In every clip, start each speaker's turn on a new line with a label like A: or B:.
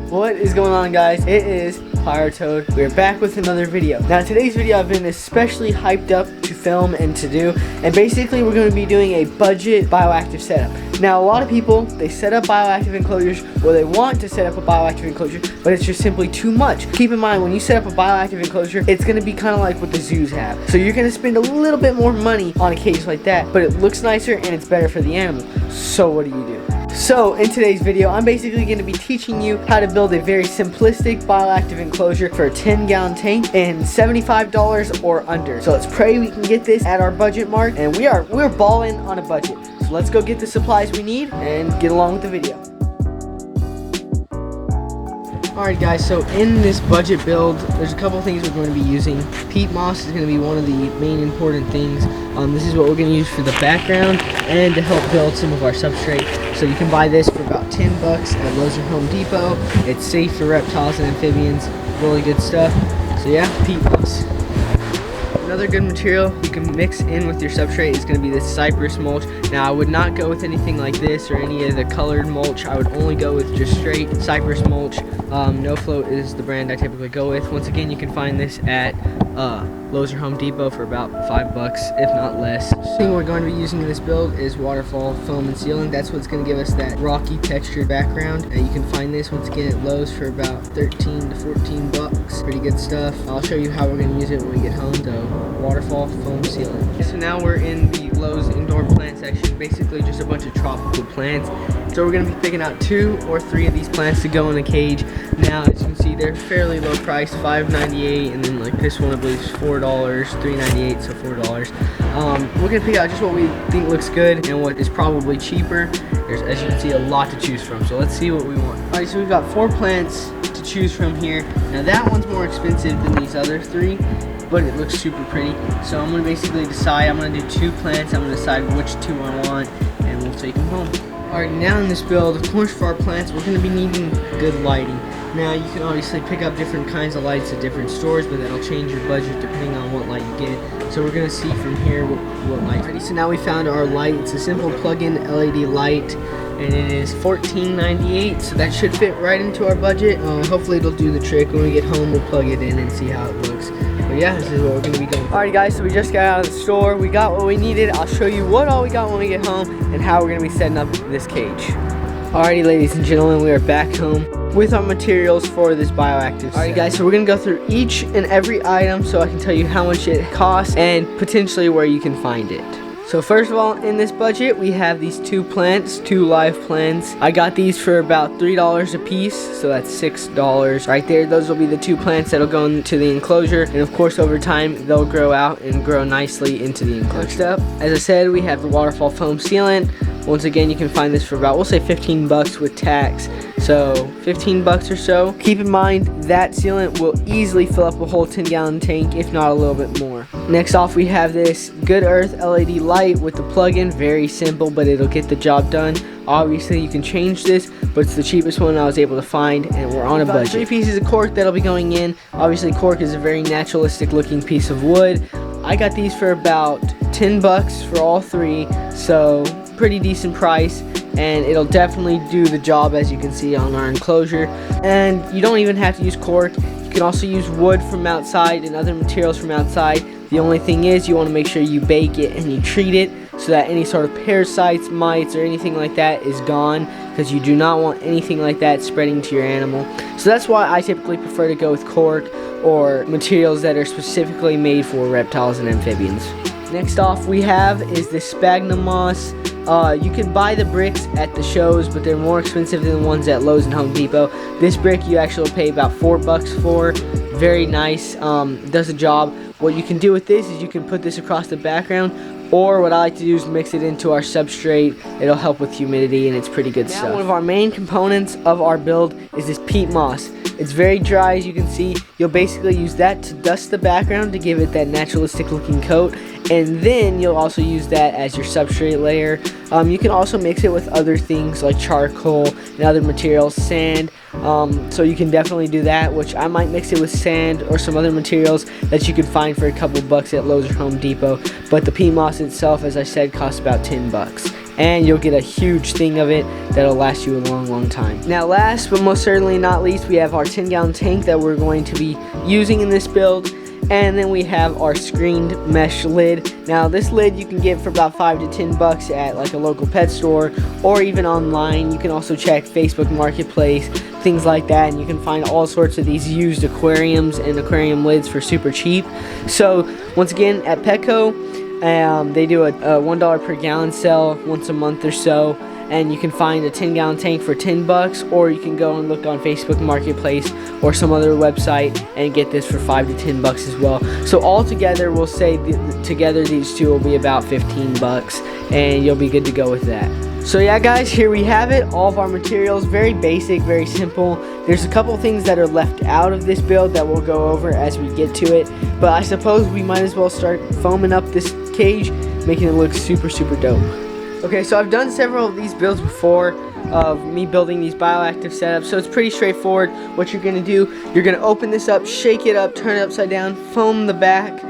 A: What is going on, guys? It is Toad. We're back with another video. Now today's video I've been especially hyped up to film and to do, and basically we're going to be doing a budget bioactive setup. Now a lot of people, they set up bioactive enclosures, or they want to set up a bioactive enclosure, but it's just simply too much. Keep in mind, when you set up a bioactive enclosure, it's going to be kind of like what the zoos have. So you're going to spend a little bit more money on a cage like that, but it looks nicer and it's better for the animal. So what do? So in today's video, I'm basically going to be teaching you how to build a very simplistic bioactive enclosure for a 10-gallon tank in $75 or under. So let's pray we can get this at our budget mark, and we're balling on a budget. So let's go get the supplies we need and get along with the video. Alright guys, so in this budget build, there's a couple things we're going to be using. Peat moss is going to be one of the main important things. This is what we're going to use for the background and to help build some of our substrate. So you can buy this for about 10 bucks at Lowe's or Home Depot. It's safe for reptiles and amphibians, really good stuff. So yeah, peat moss. Another good material you can mix in with your substrate is going to be this cypress mulch. Now I would not go with anything like this or any of the colored mulch. I would only go with just straight cypress mulch. No Float is the brand I typically go with. Once again, you can find this at Lowe's or Home Depot for about 5 bucks, if not less. The thing we're going to be using in this build is waterfall foam and sealant. That's what's going to give us that rocky textured background. And you can find this once again at Lowe's for about 13 to 14 bucks. Pretty good stuff. I'll show you how we're going to use it when we get home. So waterfall foam sealant. So now we're in the Lowe's indoor plant section. Basically just a bunch of tropical plants. So we're going to be picking out 2 or 3 of these plants to go in a cage. Now as you can see, they're fairly low price, $5.98, and then like this one I believe is $4, $3.98, so $4. We're going to pick out just what we think looks good and what is probably cheaper. There's, as you can see, a lot to choose from, so let's see what we want. Alright, so we've got 4 plants to choose from here. Now that one's more expensive than these other 3, but it looks super pretty. So I'm going to basically decide, I'm going to do 2 plants, I'm going to decide which 2 I want, and we'll take them home. Alright, now in this build, of course for our plants, we're going to be needing good lighting. Now you can obviously pick up different kinds of lights at different stores, but that'll change your budget depending on what light you get. So we're going to see from here what light. Alrighty, so now we found our light. It's a simple plug-in LED light, and it is $14.98, so that should fit right into our budget. Hopefully it'll do the trick. When we get home, we'll plug it in and see how it looks. But yeah, this is what we're going to be doing. Alright guys, so we just got out of the store. We got what we needed. I'll show you what all we got when we get home and how we're going to be setting up this cage. Alrighty ladies and gentlemen, we are back home with our materials for this bioactive. Alright guys, so we're going to go through each and every item so I can tell you how much it costs and potentially where you can find it. So first of all, in this budget, we have these 2 plants, 2 live plants. I got these for about $3 a piece, so that's $6 right there. Those will be the 2 plants that'll go into the enclosure, and of course over time they'll grow out and grow nicely into the enclosure. Next up, as I said, we have the waterfall foam sealant. Once again, you can find this for about, we'll say 15 bucks with tax. So 15 bucks or so. Keep in mind that sealant will easily fill up a whole 10-gallon tank, if not a little bit more. Next off, we have this Good Earth LED light with the plug-in. Very simple, but it'll get the job done. Obviously, you can change this, but it's the cheapest one I was able to find, and we're on a budget. 3 pieces of cork that'll be going in. Obviously, cork is a very naturalistic looking piece of wood. I got these for about 10 bucks for all 3, so pretty decent price, and it'll definitely do the job as you can see on our enclosure. And you don't even have to use cork. You can also use wood from outside and other materials from outside. The only thing is you want to make sure you bake it and you treat it so that any sort of parasites, mites, or anything like that is gone, because you do not want anything like that spreading to your animal. So that's why I typically prefer to go with cork or materials that are specifically made for reptiles and amphibians. Next off we have is the sphagnum moss. You can buy the bricks at the shows, but they're more expensive than the ones at Lowe's and Home Depot. This brick you actually pay about 4 bucks for. Very nice, does the job. What you can do with this is you can put this across the background, or what I like to do is mix it into our substrate. It'll help with humidity, and it's pretty good stuff. One of our main components of our build is this peat moss. It's very dry, as you can see. You'll basically use that to dust the background to give it that naturalistic looking coat, and then you'll also use that as your substrate layer. You can also mix it with other things like charcoal and other materials, sand. So you can definitely do that, which I might mix it with sand or some other materials that you could find for a couple bucks at Lowe's or Home Depot. But the peat moss itself, as I said, costs about 10 bucks. And you'll get a huge thing of it that'll last you a long time. Now last but most certainly not least, we have our 10-gallon tank that we're going to be using in this build. And then we have our screened mesh lid. Now this lid you can get for about 5 to 10 bucks at like a local pet store or even online. You can also check Facebook Marketplace, things like that, and you can find all sorts of these used aquariums and aquarium lids for super cheap. So once again, at Petco, they do a $1 per gallon sale once a month or so, and you can find a 10-gallon tank for 10 bucks, or you can go and look on Facebook Marketplace or some other website and get this for 5 to 10 bucks as well. So all together, we'll say together these two will be about 15 bucks, and you'll be good to go with that. So yeah guys, here we have it, all of our materials, very basic, very simple. There's a couple things that are left out of this build that we'll go over as we get to it, but I suppose we might as well start foaming up this cage, making it look super dope. Okay, so I've done several of these builds before of me building these bioactive setups, so it's pretty straightforward. What you're gonna do, you're gonna open this up, shake it up, turn it upside down, foam the back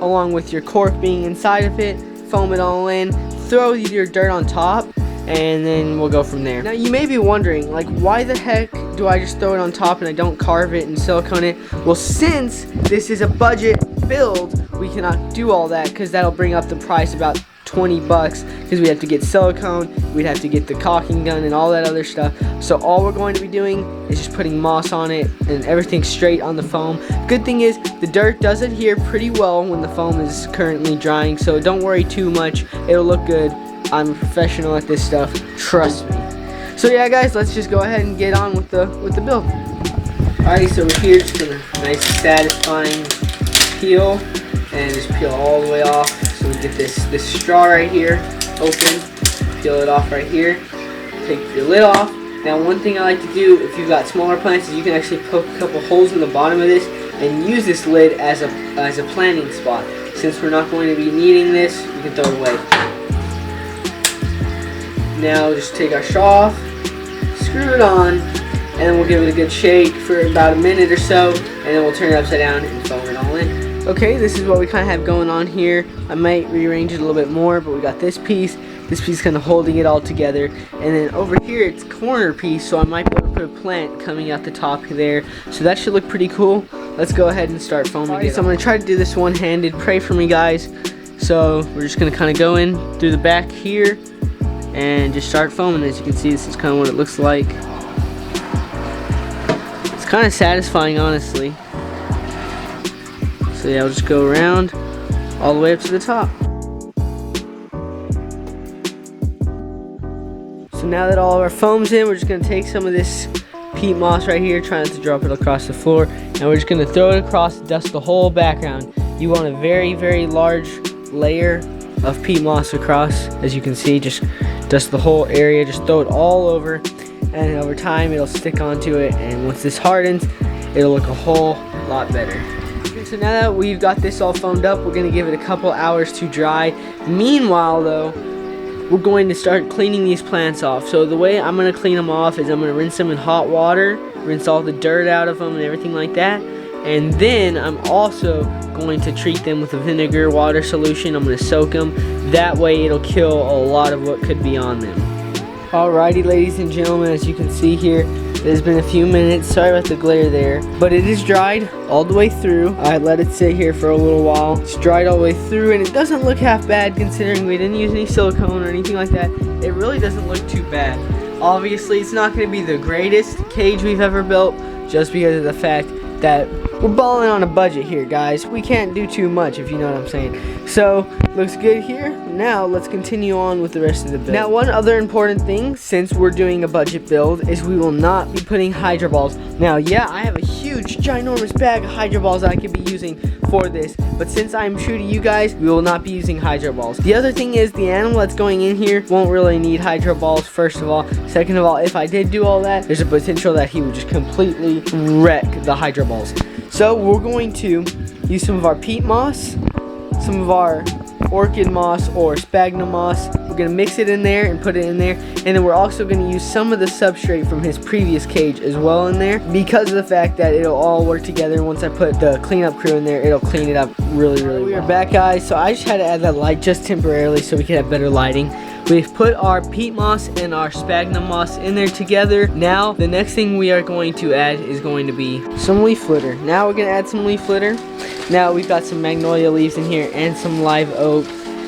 A: along with your cork being inside of it, foam it all in, throw your dirt on top, and then we'll go from there. Now you may be wondering, like, why the heck do I just throw it on top and I don't carve it and silicone it? Well, since this is a budget build, we cannot do all that because that'll bring up the price about 20 bucks because we have to get silicone, we'd have to get the caulking gun and all that other stuff. So all we're going to be doing is just putting moss on it and everything straight on the foam. Good thing is the dirt does adhere pretty well when the foam is currently drying, so don't worry too much, it'll look good. I'm a professional at this stuff, trust me. So yeah guys, let's just go ahead and get on with the build. Alright, so we're here, just gonna nice satisfying peel and just peel all the way off. So we get this straw right here open, peel it off right here, take your lid off. Now one thing I like to do if you've got smaller plants is you can actually poke a couple holes in the bottom of this and use this lid as a planting spot. Since we're not going to be needing this, we can throw it away. Now just take our straw off, screw it on, and then we'll give it a good shake for about a minute or so, and then we'll turn it upside down and foam it all in. Okay, this is what we kind of have going on here. I might rearrange it a little bit more, but we got this piece kind of holding it all together, and then over here it's corner piece, so I might be able to put a plant coming out the top there, so that should look pretty cool. Let's go ahead and start foaming it. So I'm going to try to do this one-handed. Pray for me guys. So we're just going to kind of go in through the back here and just start foaming. As you can see, this is kind of what it looks like. It's kind of satisfying, honestly. So yeah, I'll just go around all the way up to the top. So now that all of our foam's in, we're just going to take some of this peat moss right here, try not to drop it across the floor, and we're just going to throw it across, dust the whole background. You want a very large layer of peat moss across. As you can see, just dust the whole area, just throw it all over, and over time it'll stick onto it, and once this hardens, it'll look a whole lot better. Okay, so now that we've got this all foamed up, we're going to give it a couple hours to dry. Meanwhile though, we're going to start cleaning these plants off. So the way I'm going to clean them off is I'm going to rinse them in hot water, rinse all the dirt out of them and everything like that, and then I'm also going to treat them with a vinegar water solution. I'm going to soak them. That way it'll kill a lot of what could be on them. Alrighty, ladies and gentlemen, as you can see here, it has been a few minutes. Sorry about the glare there, but it is dried all the way through. I let it sit here for a little while. It's dried all the way through, and it doesn't look half bad considering we didn't use any silicone or anything like that. It really doesn't look too bad. Obviously, it's not going to be the greatest cage we've ever built, just because of the fact that we're balling on a budget here, guys. We can't do too much, if you know what I'm saying. So, looks good here. Now, let's continue on with the rest of the build. Now, one other important thing, since we're doing a budget build, is we will not be putting hydro balls. Now, yeah, I have a huge, ginormous bag of hydro balls that I could be using for this, but since I'm true to you guys, we will not be using hydro balls. The other thing is, the animal that's going in here won't really need hydro balls, first of all. Second of all, if I did do all that, there's a potential that he would just completely wreck the hydro balls. So we're going to use some of our peat moss, some of our orchid moss or sphagnum moss. We're gonna mix it in there and put it in there, and then we're also gonna use some of the substrate from his previous cage as well in there, because of the fact that it'll all work together. Once I put the cleanup crew in there, it'll clean it up really well. We are back, guys, so I just had to add that light just temporarily so we can have better lighting. We've put our peat moss and our sphagnum moss in there together. Now the next thing we are going to add is going to be some leaf litter. Now we're gonna add some leaf litter. Now we've got some magnolia leaves in here and some live oak.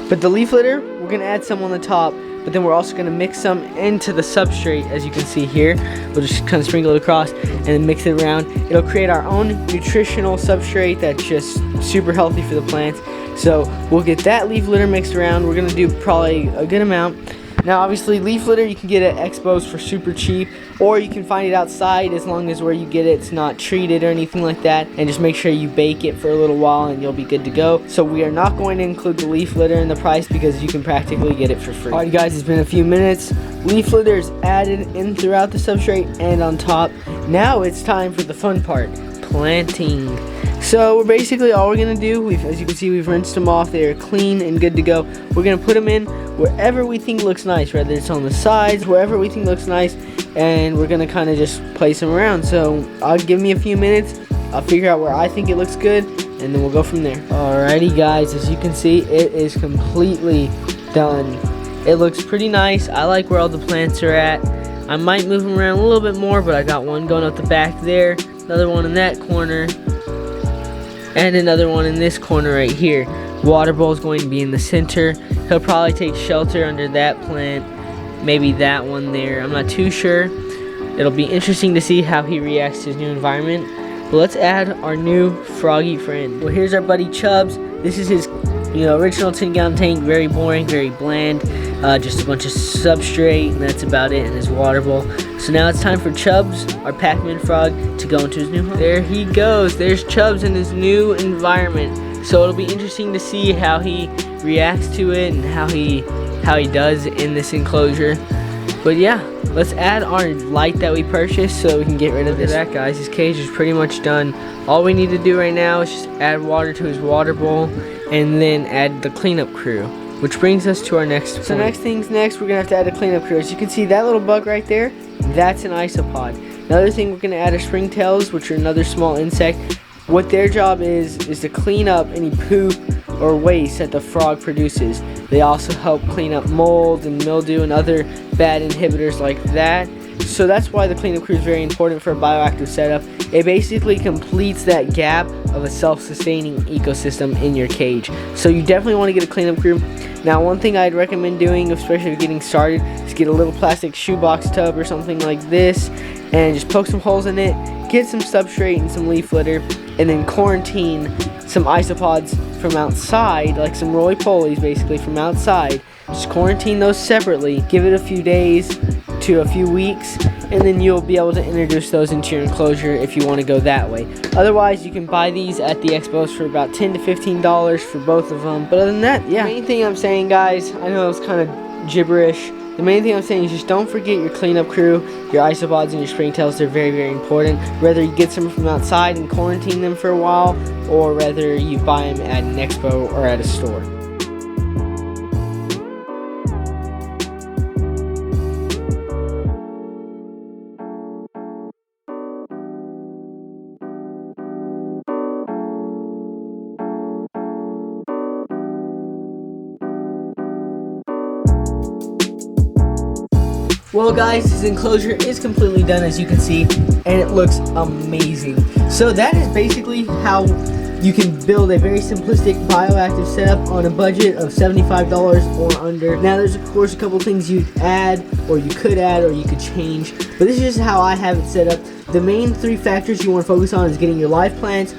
A: But the leaf litter, we're gonna add some on the top, but then we're also gonna mix some into the substrate, as you can see here. We'll just kind of sprinkle it across and then mix it around. It'll create our own nutritional substrate that's just super healthy for the plants. So we'll get that leaf litter mixed around. We're gonna do probably a good amount. Now obviously leaf litter you can get at expos for super cheap, or you can find it outside, as long as where you get it's not treated or anything like that, and just make sure you bake it for a little while and you'll be good to go. So we are not going to include the leaf litter in the price because you can practically get it for free. Alright guys, it's been a few minutes. Leaf litter is added in throughout the substrate and on top. Now it's time for the fun part, planting. So basically all we're gonna do, as you can see, we've rinsed them off. They are clean and good to go. We're gonna put them in wherever we think looks nice, whether it's on the sides, wherever we think looks nice, and we're gonna kind of just place them around. So I'll give me a few minutes. I'll figure out where I think it looks good, and then we'll go from there. Alrighty guys, as you can see, it is completely done. It looks pretty nice. I like where all the plants are at. I might move them around a little bit more, but I got one going up the back there, another one in that corner, and another one in this corner right here. Water bowl is going to be in the center. He'll probably take shelter under that plant, maybe that one there. I'm not too sure. It'll be interesting to see how he reacts to his new environment. But let's add our new froggy friend. Well, here's our buddy Chubbs. This is his original 10-gallon tank. Very boring, very bland. Just a bunch of substrate, and that's about it in his water bowl. So now it's time for Chubbs, our Pac-Man frog, to go into his new home. There he goes. There's Chubbs in his new environment. So it'll be interesting to see how he reacts to it and how he does in this enclosure. But yeah, let's add our light that we purchased so we can get rid of this. That guys, his cage is pretty much done. All we need to do right now is just add water to his water bowl and then add the cleanup crew. Which brings us to our next point. So next thing's next, we're gonna have to add a cleanup crew. As you can see, that little bug right there, that's an isopod. Another thing, we're gonna add are springtails, which are another small insect. What their job is to clean up any poop or waste that the frog produces. They also help clean up mold and mildew and other bad inhibitors like that. So that's why the cleanup crew is very important for a bioactive setup. It basically completes that gap of a self-sustaining ecosystem in your cage. So you definitely want to get a cleanup crew. Now, one thing I'd recommend doing, especially if getting started, is get a little plastic shoebox tub or something like this and just poke some holes in it, get some substrate and some leaf litter, and then quarantine some isopods from outside, like some roly-polies basically from outside. Just quarantine those separately, give it a few days to a few weeks, and then you'll be able to introduce those into your enclosure if you want to go that way. Otherwise, you can buy these at the expos for about $10 to $15 for both of them. But other than that, yeah. The main thing I'm saying, guys, I know it's kind of gibberish. The main thing I'm saying is just don't forget your cleanup crew, your isopods, and your springtails. They're very, very important. Whether you get some from outside and quarantine them for a while, or whether you buy them at an expo or at a store. Well guys, this enclosure is completely done, as you can see, and it looks amazing. So that is basically how you can build a very simplistic bioactive setup on a budget of $75 or under. Now there's of course a couple things you'd add, or you could add, or you could change, but this is just how I have it set up. The main three factors you want to focus on is getting your live plants,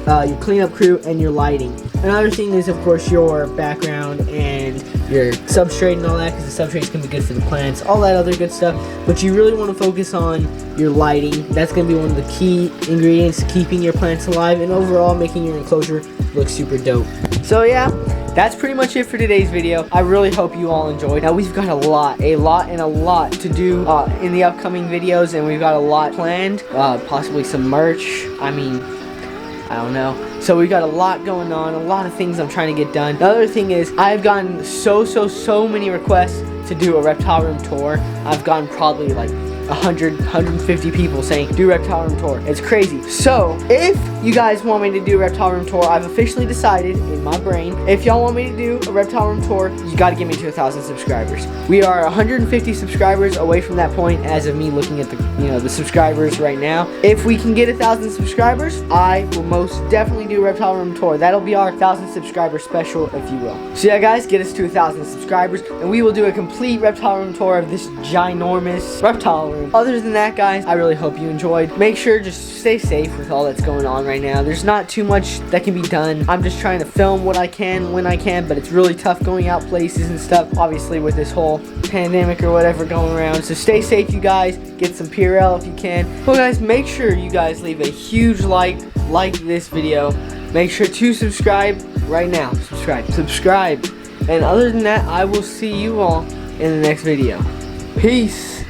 A: your cleanup crew, and your lighting. Another thing is of course your background and your substrate and all that, because the substrate's going to be good for the plants, all that other good stuff. But you really want to focus on your lighting. That's going to be one of the key ingredients to keeping your plants alive and overall making your enclosure look super dope. So yeah, that's pretty much it for today's video. I really hope you all enjoyed. Now we've got a lot to do in the upcoming videos, and we've got a lot planned, possibly some merch. I mean, I don't know. So we got a lot going on, a lot of things I'm trying to get done. The other thing is I've gotten so many requests to do a reptile room tour. I've gotten probably like 150 people saying do reptile room tour. It's crazy. So if you guys want me to do a reptile room tour, I've officially decided in my brain, if y'all want me to do a reptile room tour, you gotta get me to 1,000 subscribers. We are 150 subscribers away from that point as of me looking at the the subscribers right now. If we can get 1,000 subscribers, I will most definitely do a reptile room tour. That'll be our 1,000 subscriber special, if you will. So yeah guys, get us to 1,000 subscribers and we will do a complete reptile room tour of this ginormous reptile room. Other than that guys, I really hope you enjoyed. Make sure just stay safe with all that's going on right now. There's not too much that can be done. I'm just trying to film what I can when I can, but it's really tough going out places and stuff, obviously with this whole pandemic or whatever going around. So stay safe you guys, get some Purell if you can. Well guys, make sure you guys leave a huge like this video. Make sure to subscribe right now. Subscribe. And other than that, I will see you all in the next video. Peace.